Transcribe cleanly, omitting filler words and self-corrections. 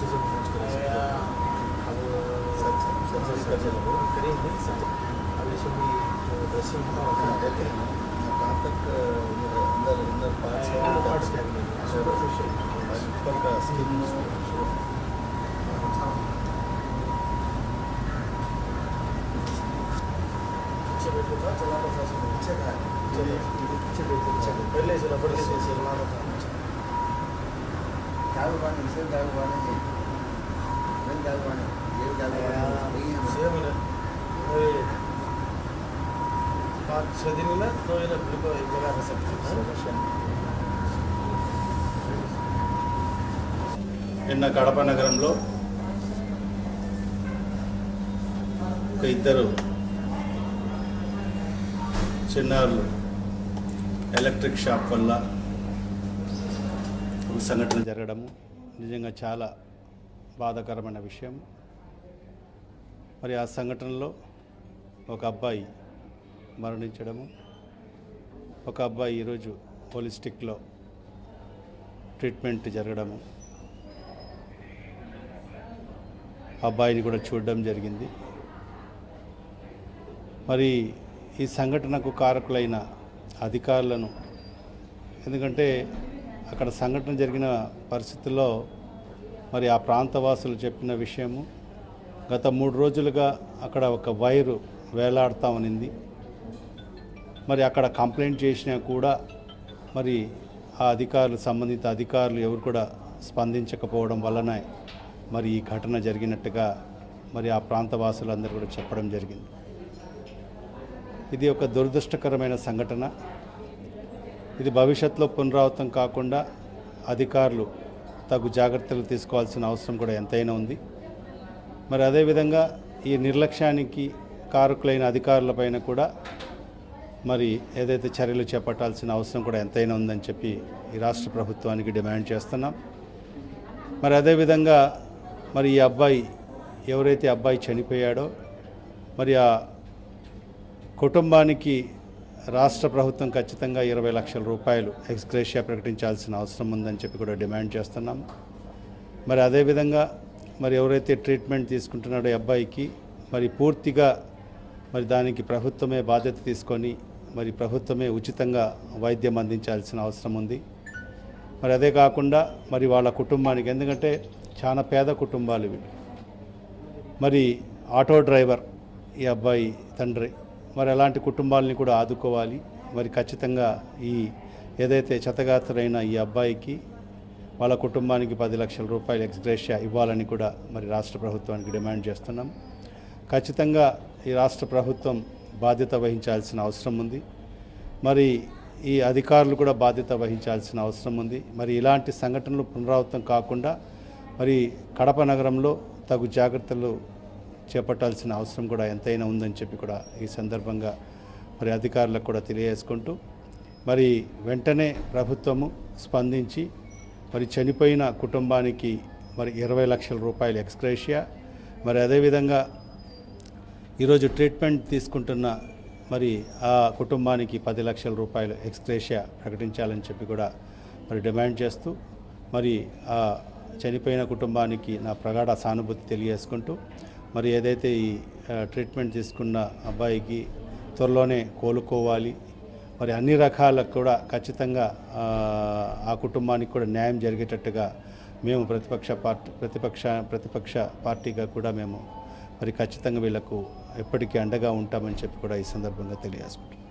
Oxygen अब surgery करेंगे अभी भी ड्रेसिंग कहाँ तक अंदर पार्ट्स ऊपर का स्किन चला था पीछे था पहले चला पड़े से चलाना था जागवानी से जागवानी जी रंग जागवानी ये जागवानी सेम है 5-6 दिन में तो ये बिल्कुल एक जगह रह सकते हैं। నిన్న కడప నగరంలో ఒక ఇద్దరు చిన్నారులు ఎలక్ట్రిక్ షాక్ వల్ల ఒక సంఘటన జరగడము నిజంగా చాలా బాధాకరమైన విషయం. మరి ఆ సంఘటనలో ఒక అబ్బాయి మరణించడము, ఒక అబ్బాయి ఈరోజు హోలిస్టిక్లో ట్రీట్మెంట్ జరగడము, అబ్బాయిని కూడా చూడడం జరిగింది. మరి ఈ సంఘటనకు కారకులైన అధికారులను, ఎందుకంటే అక్కడ సంఘటన జరిగిన పరిస్థితుల్లో మరి ఆ ప్రాంతవాసులు చెప్పిన విషయము, గత 3 రోజులుగా అక్కడ ఒక వైరు వేలాడుతూ ఉన్నింది. మరి అక్కడ కంప్లైంట్ చేసినా కూడా మరి ఆ అధికారులు, సంబంధిత అధికారులు ఎవరు కూడా స్పందించకపోవడం వలన మరి ఈ ఘటన జరిగినట్టుగా మరి ఆ ప్రాంతవాసులందరూ కూడా చెప్పడం జరిగింది. ఇది ఒక దురదృష్టకరమైన సంఘటన. ఇది భవిష్యత్తులో పునరావృతం కాకుండా అధికారులు తగు జాగ్రత్తలు తీసుకోవాల్సిన అవసరం కూడా ఎంతైనా ఉంది. మరి అదేవిధంగా ఈ నిర్లక్ష్యానికి కారకులైన అధికారులపైన కూడా మరి ఏదైతే చర్యలు చేపట్టాల్సిన అవసరం కూడా ఎంతైనా ఉందని చెప్పి ఈ రాష్ట్ర ప్రభుత్వానికి డిమాండ్ చేస్తున్నాం. మరి అదేవిధంగా మరి ఈ అబ్బాయి, ఎవరైతే అబ్బాయి చనిపోయాడో మరి ఆ కుటుంబానికి రాష్ట్ర ప్రభుత్వం ఖచ్చితంగా 20 లక్షల రూపాయలు ఎక్స్గ్రేషియా ప్రకటించాల్సిన అవసరం ఉందని చెప్పి కూడా డిమాండ్ చేస్తున్నాం. మరి అదేవిధంగా మరి ఎవరైతే ట్రీట్మెంట్ తీసుకుంటున్నాడో ఈ అబ్బాయికి మరి పూర్తిగా మరి దానికి ప్రభుత్వమే బాధ్యత తీసుకొని మరి ప్రభుత్వమే ఉచితంగా వైద్యం అందించాల్సిన అవసరం ఉంది. మరి అదే కాకుండా మరి వాళ్ళ కుటుంబానికి, ఎందుకంటే చాలా పేద కుటుంబాలు ఇవి. మరి ఆటో డ్రైవర్ ఈ అబ్బాయి తండ్రి, మరి అలాంటి కుటుంబాలని కూడా ఆదుకోవాలి. మరి ఖచ్చితంగా ఈ ఏదైతే క్షతగాత్రులైన ఈ అబ్బాయికి వాళ్ళ కుటుంబానికి 10 లక్షల రూపాయలు ఎక్స్గ్రేషియా ఇవ్వాలని కూడా మరి రాష్ట్ర ప్రభుత్వానికి డిమాండ్ చేస్తున్నాం. ఖచ్చితంగా ఈ రాష్ట్ర ప్రభుత్వం బాధ్యత వహించాల్సిన అవసరం ఉంది. మరి ఈ అధికారులు కూడా బాధ్యత వహించాల్సిన అవసరం ఉంది. మరి ఇలాంటి సంఘటనలు పునరావృతం కాకుండా మరి కడప నగరంలో తగు జాగ్రత్తలు చేపట్టాల్సిన అవసరం కూడా ఎంతైనా ఉందని చెప్పి కూడా ఈ సందర్భంగా మరి అధికారులకు కూడా తెలియజేసుకుంటూ మరి వెంటనే ప్రభుత్వము స్పందించి మరి చనిపోయిన కుటుంబానికి మరి 20 లక్షల రూపాయలు ఎక్స్గ్రేషియా, మరి అదేవిధంగా ఈరోజు ట్రీట్మెంట్ తీసుకుంటున్న మరి ఆ కుటుంబానికి 10 లక్షల రూపాయలు ఎక్స్గ్రేషియా ప్రకటించాలని చెప్పి కూడా మరి డిమాండ్ చేస్తూ మరి ఆ చనిపోయిన కుటుంబానికి నా ప్రగాఢ సానుభూతి తెలియజేసుకుంటూ మరి ఏదైతే ఈ ట్రీట్మెంట్ తీసుకున్న అబ్బాయికి త్వరలోనే కోలుకోవాలి, మరి అన్ని రకాలకు కూడా ఖచ్చితంగా ఆ కుటుంబానికి కూడా న్యాయం జరిగేటట్టుగా మేము ప్రతిపక్ష పార్టీగా కూడా మేము మరి ఖచ్చితంగా వీళ్లకు ఎప్పటికీ అండగా ఉంటామని చెప్పి కూడా ఈ సందర్భంగా తెలియజేసుకుంటాం.